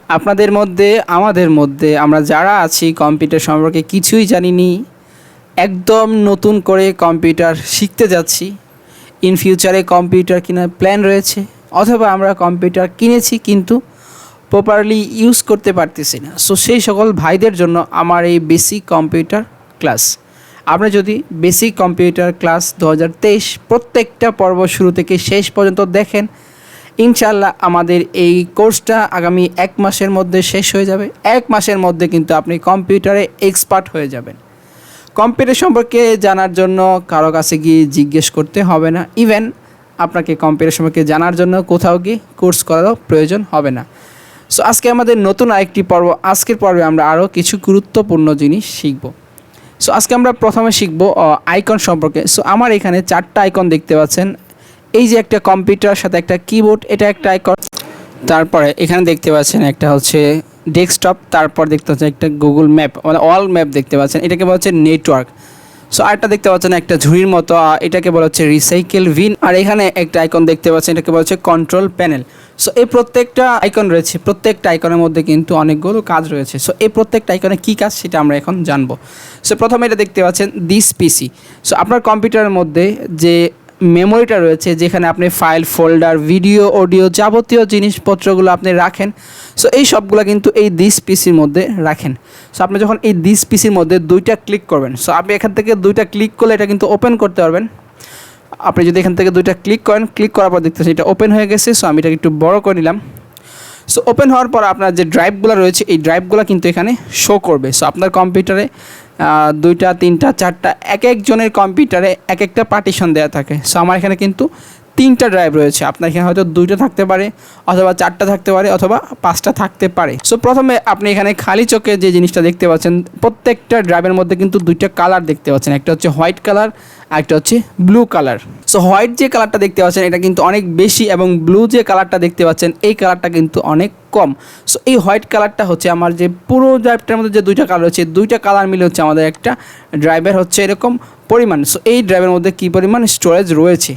আপনাদের মধ্যে আমাদের মধ্যে আমরা যারা আছি কম্পিউটার সম্পর্কে কিছুই জানিনি, একদম নতুন করে কম্পিউটার শিখতে যাচ্ছি। ইন ফিউচারে কম্পিউটার কেনার প্ল্যান রয়েছে, অথবা আমরা কম্পিউটার কিনেছি কিন্তু প্রপারলি ইউজ করতে পারতেছি না। সো সেই সকল ভাইদের জন্য আমার এই বেসিক কম্পিউটার ক্লাস। আপনি যদি বেসিক কম্পিউটার ক্লাস 2023 প্রত্যেকটা পর্ব শুরু থেকে শেষ পর্যন্ত দেখেন, ইনশাল্লাহ আমাদের এই কোর্সটা আগামী 1 মাসের মধ্যে শেষ হয়ে যাবে। 1 মাসের মধ্যে কিন্তু আপনি কম্পিউটারে এক্সপার্ট হয়ে যাবেন। কম্পিউটার সম্পর্কে জানার জন্য কারো কাছে গিয়ে জিজ্ঞেস করতে হবে না। ইভেন আপনাকে কম্পিউটার সম্পর্কে জানার জন্য কোথাও গিয়ে কোর্স করারও প্রয়োজন হবে না। সো আজকে আমাদের নতুন আরেকটি পর্ব। আজকের পর্বে আমরা আরও কিছু গুরুত্বপূর্ণ জিনিস শিখব। সো আজকে আমরা প্রথমে শিখব আইকন সম্পর্কে। সো আমার এখানে 4টা আইকন দেখতে পাচ্ছেন। এই যে একটা কম্পিউটার সাথে একটা কিবোর্ড, এটা একটা আইকন। তারপরে এখানে দেখতে পাচ্ছেন একটা হচ্ছে ডেস্কটপ, তারপর দেখতে পাচ্ছেন একটা গুগল ম্যাপ, মানে অল ম্যাপ দেখতে পাচ্ছেন, এটাকে বলা হচ্ছে নেটওয়ার্ক। সো আরেকটা দেখতে পাচ্ছেন একটা ঝুড়ির মতো, এটাকে বলা হচ্ছে রিসাইকেল বিন। আর এখানে একটা আইকন দেখতে পাচ্ছেন, এটাকে বলা হচ্ছে কন্ট্রোল প্যানেল। সো এই প্রত্যেকটা আইকন রয়েছে, প্রত্যেকটা আইকনের মধ্যে কিন্তু অনেকগুলো কাজ রয়েছে। সো এই প্রত্যেকটা আইকনে কী কাজ সেটা আমরা এখন জানবো। সো প্রথমে এটা দেখতে পাচ্ছেন দিস পিসি। সো আপনার কম্পিউটারের মধ্যে যে মেমোরিটা রয়েছে, যেখানে আপনি ফাইল, ফোল্ডার, ভিডিও, অডিও, যাবতীয় জিনিসপত্রগুলো আপনি রাখেন, সো এই সবগুলো কিন্তু এই দিস পিসির মধ্যে রাখেন। সো আপনি যখন এই দিস পিসির মধ্যে 2টা ক্লিক করবেন, সো আপনি এখান থেকে 2টা ক্লিক করলে এটা কিন্তু ওপেন করতে পারবেন। আপনি যদি এখান থেকে 2টা ক্লিক করেন, ক্লিক করার পর দেখতেছেন এটা ওপেন হয়ে গেছে। সো আমি এটাকে একটু বড় করে নিলাম। সো ওপেন হওয়ার পর আপনার যে ড্রাইভগুলো রয়েছে, এই ড্রাইভগুলো কিন্তু এখানে শো করবে। সো আপনার কম্পিউটারে 2টা, 3টা, 4টা, এক একজনের কম্পিউটারে এক একটা পার্টিশন দেওয়া থাকে। সো আমার এখানে কিন্তু 3টা ড্রাইভ রয়েছে। আপনার এখানে হয়তো 2টা থাকতে পারে, অথবা 4টা থাকতে পারে, অথবা 5টা থাকতে পারে। সো প্রথমে আপনি এখানে খালি চোখে যে জিনিসটা দেখতে পাচ্ছেন, প্রত্যেকটা ড্রাইভের মধ্যে কিন্তু 2টা কালার দেখতে পাচ্ছেন। একটা হচ্ছে হোয়াইট কালার, আর একটা হচ্ছে ব্লু কালার। সো হোয়াইট যে কালারটা দেখতে পাচ্ছেন এটা কিন্তু অনেক বেশি, এবং ব্লু যে কালারটা দেখতে পাচ্ছেন এই কালারটা কিন্তু অনেক কম। সো এই হোয়াইট কালারটা হচ্ছে আমার যে পুরো ড্রাইভটার মধ্যে যে 2টা কালার রয়েছে, 2টা কালার মিলে হচ্ছে আমাদের একটা ড্রাইভের হচ্ছে এরকম পরিমাণ। সো এই ড্রাইভের মধ্যে কী পরিমাণ স্টোরেজ রয়েছে।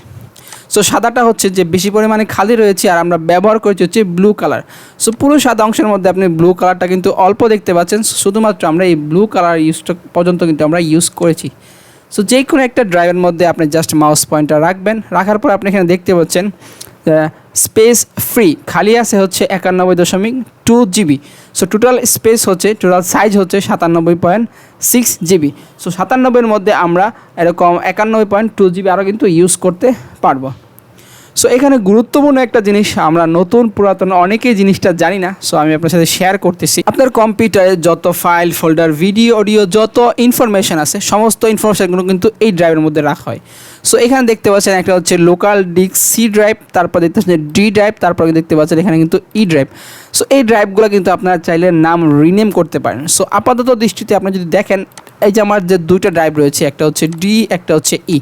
সো সাদাটা হচ্ছে যে বেশি পরিমাণে খালি রয়েছে, আর আমরা ব্যবহার করেছি হচ্ছে ব্লু কালার। সো পুরো সাদা অংশের মধ্যে আপনি ব্লু কালারটা কিন্তু অল্প দেখতে পাচ্ছেন। শুধুমাত্র আমরা এই ব্লু কালার ইউজটা পর্যন্ত কিন্তু আমরা ইউজ করেছি। সো যে কোনো একটা ড্রাইভের মধ্যে আপনি জাস্ট মাউস পয়েন্টার রাখবেন, রাখার পর আপনি এখানে দেখতে পাচ্ছেন স্পেস ফ্রি, খালি আছে হচ্ছে 91.2 জিবি। সো টোটাল স্পেস হচ্ছে, টোটাল সাইজ হচ্ছে 97.6 জিবি। সো 97-এর মধ্যে আমরা এরকম 91.2 জিবি আরও কিন্তু ইউজ করতে পারবো। সো এখানে গুরুত্বপূর্ণ একটা জিনিস, আমরা নতুন পুরাতন অনেকেই জিনিসটা জানি না। সো আমি আপনার সাথে শেয়ার করতেছি। আপনার কম্পিউটারে যত ফাইল, ফোল্ডার, ভিডিও, অডিও, যত ইনফরমেশান আছে, সমস্ত ইনফরমেশানগুলো কিন্তু এই ড্রাইভের মধ্যে রাখা হয়। সো এখানে দেখতে পাচ্ছেন একটা হচ্ছে লোকাল ডিস্ক সি ড্রাইভ, তারপর দেখতে পাচ্ছেন ডি ড্রাইভ, তারপর দেখতে পাচ্ছেন এখানে কিন্তু ই ড্রাইভ। সো এই ড্রাইভগুলো কিন্তু আপনারা চাইলে নাম রিনেম করতে পারেন। সো আপাতত দৃষ্টিতে আপনি যদি দেখেন, এই যে আমার যে 2টা ড্রাইভ রয়েছে, একটা হচ্ছে ডি, একটা হচ্ছে ই।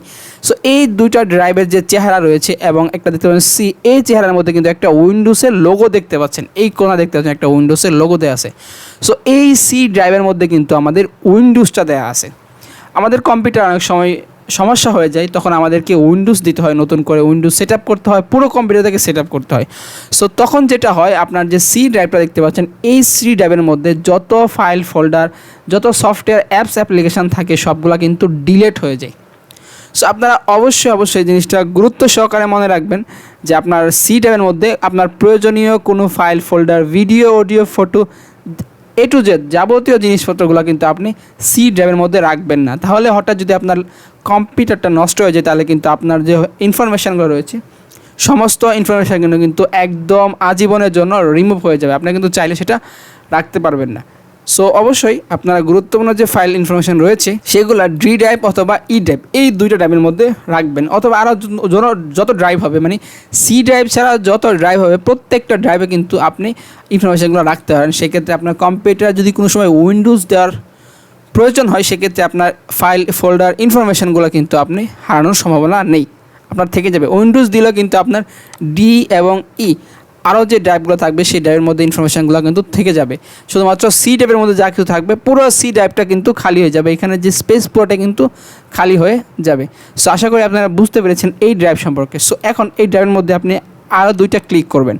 সো এই 2টা ড্রাইভের যে চেহারা রয়েছে এবং একটা দেখতে পাচ্ছেন সি, এই চেহারার মধ্যে কিন্তু একটা উইন্ডোজের লোগো দেখতে পাচ্ছেন। এই কোণা দেখতে পাচ্ছেন একটা উইন্ডোজের লোগো দেওয়া আছে। সো এই সি ড্রাইভের মধ্যে কিন্তু আমাদের উইন্ডোজটা দেওয়া আছে। আমাদের কম্পিউটার অনেক সময় সমস্যা হয়ে যায়, তখন আমাদেরকে উইন্ডোজ দিতে হয়, নতুন করে উইন্ডোজ সেট আপ করতে হয়, পুরো কম্পিউটার থেকে সেট আপ করতে হয়। সো তখন যেটা হয়, আপনার যে সি ড্রাইভটা দেখতে পাচ্ছেন, এই সি ড্রাইভের মধ্যে যত ফাইল, ফোল্ডার, যত সফটওয়্যার, অ্যাপস, অ্যাপ্লিকেশান থাকে সবগুলো কিন্তু ডিলিট হয়ে যায়। সো আপনারা অবশ্যই এই জিনিসটা গুরুত্ব সহকারে মনে রাখবেন যে আপনার সি ড্রাইভের মধ্যে আপনার প্রয়োজনীয় কোনো file, folder, video, audio, photo, A to Z যাবতীয় জিনিসপত্রগুলো কিন্তু আপনি সি ড্রাইভের মধ্যে রাখবেন না। তাহলে হঠাৎ যদি আপনার কম্পিউটারটা নষ্ট হয়ে যায়, তাহলে কিন্তু আপনার যে ইনফরমেশানগুলো রয়েছে, সমস্ত ইনফরমেশানগুলো কিন্তু একদম আজীবনের জন্য রিমুভ হয়ে যাবে। আপনি কিন্তু চাইলে সেটা রাখতে পারবেন না। সো অবশ্যই আপনারা গুরুত্বপূর্ণ যে ফাইল ইনফরমেশান রয়েছে সেগুলো ডি ড্রাইভ অথবা ই ড্রাইভ, এই 2টা ড্রাইভের মধ্যে রাখবেন। অথবা আরও যত ড্রাইভ হবে, মানে সি ড্রাইভ ছাড়া যত ড্রাইভ হবে, প্রত্যেকটা ড্রাইভে কিন্তু আপনি ইনফরমেশানগুলো রাখতে পারেন। সেক্ষেত্রে আপনার কম্পিউটার যদি কোনো সময় উইন্ডোজ দেওয়ার প্রয়োজন হয়, সেক্ষেত্রে আপনার ফাইল, ফোল্ডার, ইনফরমেশানগুলো কিন্তু আপনি হারানোর সম্ভাবনা নেই, আপনার থেকে যাবে। উইন্ডোজ দিলেও কিন্তু আপনার ডি এবং ই আরও যে ড্রাইভগুলো থাকবে সেই ড্রাইভের মধ্যে ইনফরমেশানগুলো কিন্তু থেকে যাবে। শুধুমাত্র সি ড্রাইভের মধ্যে যা কিছু থাকবে, পুরো সি ড্রাইভটা কিন্তু খালি হয়ে যাবে। এখানে যে স্পেস পুরোটা কিন্তু খালি হয়ে যাবে। সো আশা করি আপনারা বুঝতে পেরেছেন এই ড্রাইভ সম্পর্কে। সো এখন এই ড্রাইভের মধ্যে আপনি আরও 2টা ক্লিক করবেন।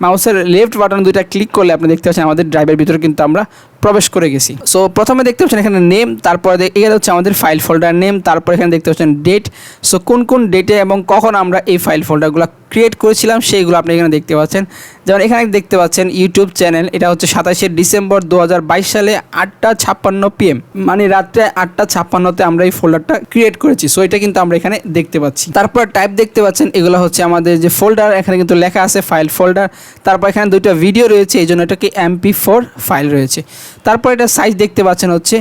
মাউসের লেফট বাটন দুইটা ক্লিক করলে আপনি দেখতে পাচ্ছেন আমাদের ড্রাইভের ভিতরে কিন্তু আমরা প্রবেশ করে গেছি। সো প্রথমে দেখতে পাচ্ছেন এখানে নেম, তারপরে এখানে হচ্ছে আমাদের ফাইল ফোল্ডার নেম, তারপর এখানে দেখতে পাচ্ছেন ডেট। সো কোন কোন ডেটে এবং কখন আমরা এই ফাইল ফোল্ডারগুলো ক্রিয়েট করেছিলাম সেইগুলো আপনি এখানে দেখতে পাচ্ছেন। যেমন এখানে দেখতে পাচ্ছেন ইউটিউব চ্যানেল, এটা হচ্ছে 27শে ডিসেম্বর 2022 সালে 8:56 PM, মানে রাত্রে 8:56-তে আমরা এই ফোল্ডারটা ক্রিয়েট করেছি। সো এটা কিন্তু আমরা এখানে দেখতে পাচ্ছি। তারপর টাইপ দেখতে পাচ্ছেন, এগুলো হচ্ছে আমাদের যে ফোল্ডার, এখানে কিন্তু লেখা আছে ফাইল ফোল্ডার। তারপর এখানে দুইটা ভিডিও রয়েছে, এই জন্য এটাকে MP4 ফাইল রয়েছে। তারপর এটা সাইজ দেখতে পাচ্ছেন হচ্ছে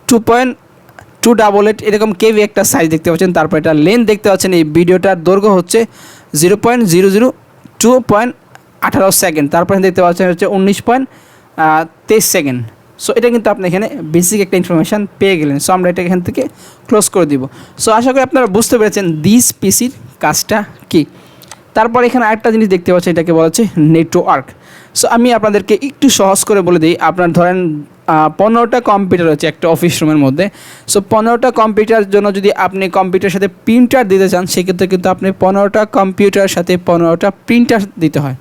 2.288 এরকম কেভি একটা সাইজ দেখতে পাচ্ছেন। তারপর এটা লেন্থ দেখতে পাচ্ছেন, এই ভিডিওটার দৈর্ঘ্য হচ্ছে 0.002.18 সেকেন্ড। তারপর দেখতে পাচ্ছেন হচ্ছে 19.23 সেকেন্ড। সো এটা কিন্তু আপনি এখানে বেসিক একটা ইনফরমেশান পেয়ে গেলেন। সো আমরা এটা এখান থেকে ক্লোজ করে দিব। সো আশা করি আপনারা বুঝতে পেরেছেন দিস পিসির কাজটা কী। তারপর এখানে আরেকটা জিনিস দেখতে পাচ্ছেন, এটাকে বলা হচ্ছে নেটওয়ার্ক। সো আমি আপনাদেরকে একটু সহজ করে বলে দিই। আপনার ধরেন 15টা কম্পিউটার আছে একটা অফিস রুমের মধ্যে। সো 15টা কম্পিউটারের জন্য যদি আপনি কম্পিউটারের সাথে প্রিন্টার দিতে চান, সেক্ষেত্রে কিন্তু আপনি 15টা কম্পিউটারের সাথে 15টা প্রিন্টার দিতে হয়।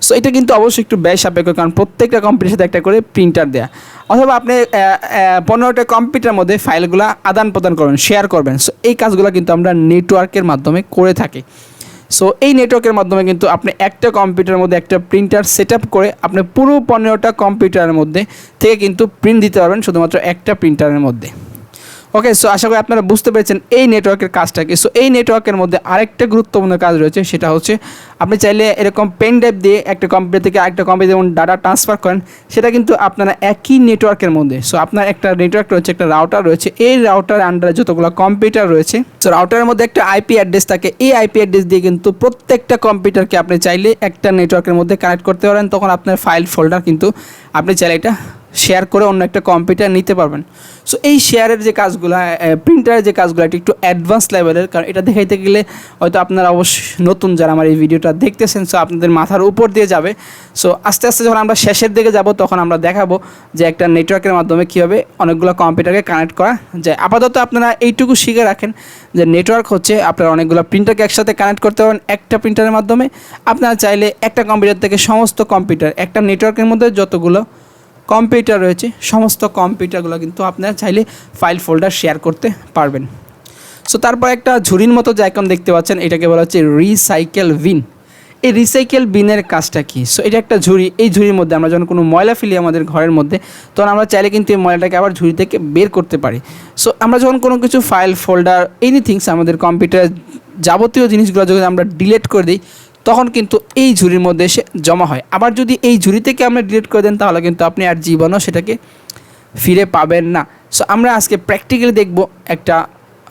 সো এটা কিন্তু অবশ্যই একটু ব্যয় সাপেক্ষ, কারণ প্রত্যেকটা কম্পিউটারের সাথে একটা করে প্রিন্টার দেয়া, অথবা আপনি 15টা কম্পিউটারের মধ্যে ফাইলগুলো আদান প্রদান করবেন, শেয়ার করবেন। সো এই কাজগুলো কিন্তু আমরা নেটওয়ার্কের মাধ্যমে করে থাকি। সো এই নেটওয়ার্কের মাধ্যমে কিন্তু আপনি একটা কম্পিউটারের মধ্যে একটা প্রিন্টার সেট আপ করে আপনি পুরো 15টা কম্পিউটারের মধ্যে থেকে কিন্তু প্রিন্ট দিতে পারবেন শুধুমাত্র একটা প্রিন্টারের মধ্যে। ওকে, সো আশা করি আপনারা বুঝতে পেরেছেন এই নেটওয়ার্কের কাজটাকে। সো এই নেটওয়ার্কের মধ্যে আরেকটা গুরুত্বপূর্ণ কাজ রয়েছে, সেটা হচ্ছে আপনি চাইলে এরকম পেন ড্রাইভ দিয়ে একটা কম্পিউটার থেকে আরেকটা কম্পিউটার যেমন ডাটা ট্রান্সফার করেন, সেটা কিন্তু আপনারা একই নেটওয়ার্কের মধ্যে। সো আপনার একটা নেটওয়ার্ক রয়েছে, একটা রাউটার রয়েছে, এই রাউটার আন্ডারে যতগুলো কম্পিউটার রয়েছে, সো রাউটারের মধ্যে একটা আইপি অ্যাড্রেস থাকে। এই আইপি অ্যাড্রেস দিয়ে কিন্তু প্রত্যেকটা কম্পিউটারকে আপনি চাইলে একটা নেটওয়ার্কের মধ্যে কানেক্ট করতে পারেন। তখন আপনার ফাইল ফোল্ডার কিন্তু আপনি চাইলে এটা শেয়ার করে অন্য একটা কম্পিউটার নিতে পারবেন। সো এই শেয়ারের যে কাজগুলো, প্রিন্টারের যে কাজগুলো, এটা একটু অ্যাডভান্স লেভেলের, কারণ এটা দেখাইতে গেলে হয়তো আপনারা অবশ্যই নতুন যারা আমার এই ভিডিওটা দেখতেছেন, সো আপনাদের মাথার উপর দিয়ে যাবে। সো আস্তে আস্তে যখন আমরা শেষের দিকে যাব, তখন আমরা দেখাবো যে একটা নেটওয়ার্কের মাধ্যমে কীভাবে অনেকগুলো কম্পিউটারকে কানেক্ট করা যায়। আপাতত আপনারা এইটুকু শিখে রাখেন যে নেটওয়ার্ক হচ্ছে আপনারা অনেকগুলো প্রিন্টারকে একসাথে কানেক্ট করতে পারেন একটা প্রিন্টারের মাধ্যমে। আপনারা চাইলে একটা কম্পিউটার থেকে সমস্ত কম্পিউটার, একটা নেটওয়ার্কের মধ্যে যতগুলো কম্পিউটার রয়েছে সমস্ত কম্পিউটারগুলো কিন্তু আপনারা চাইলে ফাইল ফোল্ডার শেয়ার করতে পারবেন। সো তারপর একটা ঝুড়ির মতো যে আইকন দেখতে পাচ্ছেন, এটাকে বলা হচ্ছে রিসাইকেল বিন। এই রিসাইকেল বিনের কাজটা কি? সো এটা একটা ঝুড়ি, এই ঝুড়ির মধ্যে আমরা যখন কোনো ময়লা ফেলি আমাদের ঘরের মধ্যে, তখন আমরা চাইলে কিন্তু এই ময়লাটাকে আবার ঝুড়ি থেকে বের করতে পারি। সো আমরা যখন কোনো কিছু ফাইল ফোল্ডার এনিথিংস আমাদের কম্পিউটারের যাবতীয় জিনিসগুলো যখন আমরা ডিলিট করে দিই, তখন কিন্তু এই ঝুড়ির মধ্যে এসে জমা হয়। আবার যদি এই ঝুড়ি থেকে আমরা ডিলিট করে দেন, তাহলে কিন্তু আপনি আর জীবনও সেটাকে ফিরে পাবেন না। সো আমরা আজকে প্র্যাকটিক্যালি দেখব একটা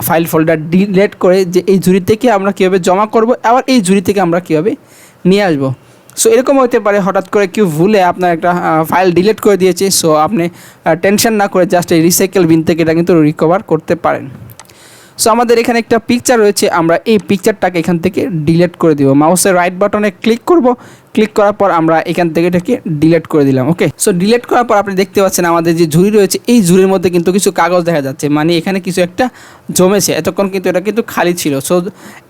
ফাইল ফোল্ডার ডিলিট করে যে এই ঝুড়ি থেকে আমরা কীভাবে জমা করব, আবার এই ঝুড়ি থেকে আমরা কীভাবে নিয়ে আসবো। সো এরকম হতে পারে হঠাৎ করে কেউ ভুলে আপনার একটা ফাইল ডিলিট করে দিয়েছে। সো আপনি টেনশন না করে জাস্ট এই রিসাইকেল বিন থেকে এটা কিন্তু রিকভার করতে পারেন। সো আমাদের এখানে একটা পিকচার রয়েছে, আমরা এই পিকচারটাকে এখান থেকে ডিলিট করে দিব। মাউসের রাইট বাটনে ক্লিক করব, ক্লিক করার পর আমরা এখান থেকে এটাকে ডিলিট করে দিলাম। ওকে, সো ডিলিট করার পর আপনি দেখতে পাচ্ছেন আমাদের যে ঝুড়ি রয়েছে, এই ঝুড়ির মধ্যে কিন্তু কিছু কাগজ দেখা যাচ্ছে, মানে এখানে কিছু একটা জমেছে। এতক্ষণ কিন্তু এটা কিন্তু খালি ছিল। সো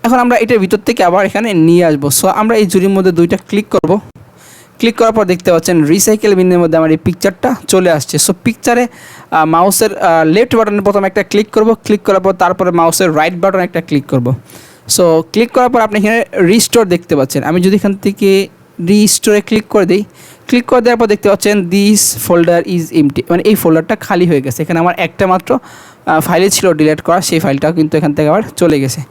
এখন আমরা এটার ভিতর থেকে আবার এখানে নিয়ে আসবো। সো আমরা এই ঝুড়ির মধ্যে দুইটা ক্লিক করব, ক্লিক করার পর দেখতে পাচ্ছেন রিসাইকেল বিনের মধ্যে আমার এই পিকচারটা চলে আসছে। সো পিকচারে মাউসের লেফট বাটনে প্রথমে একটা ক্লিক করব, ক্লিক করার পর তারপরে মাউসের রাইট বাটনে একটা ক্লিক করব। সো ক্লিক করার পর আপনি এখানে রিস্টোর দেখতে পাচ্ছেন। আমি যদি এখান থেকে রিস্টোরে ক্লিক করে দিই, ক্লিক করে দেওয়ার পর দেখতে পাচ্ছেন দিস ফোল্ডার ইজ এমটি, মানে এই ফোল্ডারটা খালি হয়ে গেছে। এখানে আমার একটা মাত্র ফাইলে ছিল ডিলিট করা, সেই ফাইলটাও কিন্তু এখান থেকে আবার চলে গেছে।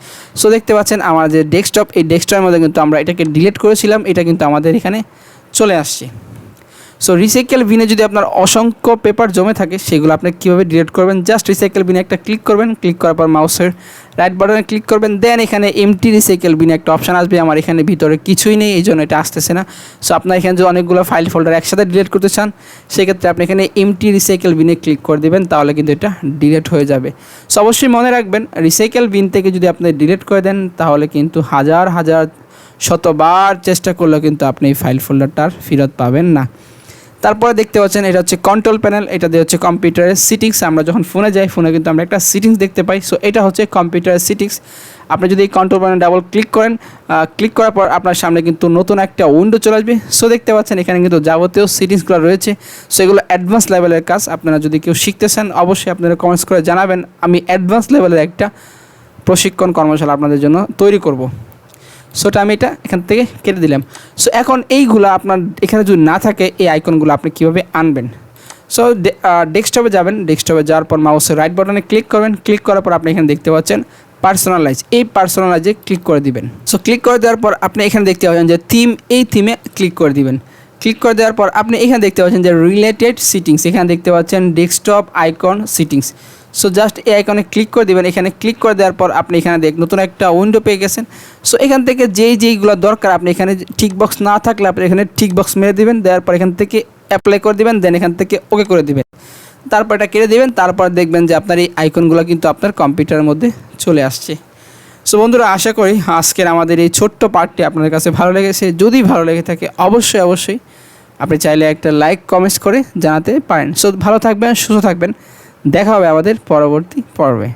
সো দেখতে পাচ্ছেন আমার যে ডেস্কটপ, এই ডেস্কটপের মধ্যে কিন্তু আমরা এটাকে ডিলিট করেছিলাম, এটা কিন্তু আমাদের এখানে চলে আসছে। সো রিসাইকেল বিনে যদি আপনার অসংখ্য পেপার জমে থাকে, সেগুলো আপনি কীভাবে ডিলিট করবেন, জাস্ট রিসাইকেল বিনে একটা ক্লিক করবেন, ক্লিক করার পর মাউসের রাইট বাটনে ক্লিক করবেন, দেন এখানে এমটি রিসাইকেল বিনে একটা অপশান আসবে। আমার এখানে ভিতরে কিছুই নেই, এই জন্য এটা আসতেছে না। সো আপনার এখানে যদি অনেকগুলো ফাইল ফোল্ডার একসাথে ডিলিট করতে চান, সেক্ষেত্রে আপনি এখানে এমটি রিসাইকেল বিনে ক্লিক করে দেবেন, তাহলে কিন্তু এটা ডিলিট হয়ে যাবে। সো অবশ্যই মনে রাখবেন, রিসাইকেল বিন থেকে যদি আপনি ডিলিট করে দেন, তাহলে কিন্তু হাজার হাজার শতবার চেষ্টা করলেও কিন্তু আপনি এই ফাইল ফোল্ডারটার ফেরত পাবেন না। তারপরে দেখতে পাচ্ছেন এটা হচ্ছে কন্ট্রোল প্যানেল, এটা দিয়ে হচ্ছে কম্পিউটারের সিটিংস। আমরা যখন ফোনে যাই, ফোনে কিন্তু আমরা একটা সিটিংস দেখতে পাই। সো এটা হচ্ছে কম্পিউটারের সিটিংস। আপনি যদি এই কন্ট্রোল প্যানেল ডাবল ক্লিক করেন, ক্লিক করার পর আপনার সামনে কিন্তু নতুন একটা উইন্ডো চলে আসবে। সো দেখতে পাচ্ছেন এখানে কিন্তু যাবতীয় সিটিংসগুলো রয়েছে। সো এগুলো অ্যাডভান্স লেভেলের কাজ। আপনারা যদি কেউ শিখতে চান অবশ্যই আপনারা কমেন্টস করে জানাবেন, আমি অ্যাডভান্স লেভেলের একটা প্রশিক্ষণ কর্মশালা আপনাদের জন্য তৈরি করব। সো আমি এটা এখান থেকে কেটে দিলাম। সো এখন এইগুলো আপনার এখানে যদি না থাকে, এই আইকনগুলো আপনি কীভাবে আনবেন? সো ডেস্কটপে যাবেন, ডেস্কটপে যাওয়ার পর মাউসের রাইট বাটনে ক্লিক করবেন। ক্লিক করার পর আপনি এখানে দেখতে পাচ্ছেন পার্সোনালাইজ, এই পার্সোনালাইজে ক্লিক করে দিবেন। সো ক্লিক করে দেওয়ার পর আপনি এখানে দেখতে পাচ্ছেন যে থিম, এই থিমে ক্লিক করে দিবেন। ক্লিক করে দেওয়ার পর আপনি এখানে দেখতে পাচ্ছেন যে রিলেটেড সিটিংস, এখানে দেখতে পাচ্ছেন desktop icon sittings. So just এই আইকনে ক্লিক করে দেবেন। এখানে ক্লিক করে দেওয়ার পর আপনি এখানে নতুন একটা উইন্ডো পেয়ে গেছেন। সো এখান থেকে যেইগুলো দরকার, আপনি এখানে টিক বক্স না থাকলে আপনি এখানে টিক বক্স মেরে দিবেন, দেওয়ার পর এখান থেকে অ্যাপ্লাই করে দিবেন, দেন এখান থেকে ওকে করে দিবেন। তারপর এটা কেটে দিবেন। তারপর দেখবেন যে আপনার এই আইকনগুলো কিন্তু আপনার কম্পিউটারের মধ্যে চলে আসছে। সো বন্ধুরা, আশা করি আজকের আমাদের এই ছোট্ট পার্টটি আপনাদের কাছে ভালো লেগেছে। যদি ভালো লেগে থাকে অবশ্যই আপনি চাইলে একটা লাইক কমেন্টস করে জানাতে পারেন। সো ভালো থাকবেন, সুস্থ থাকবেন, দেখা হবে আমাদের পরবর্তী পর্বে।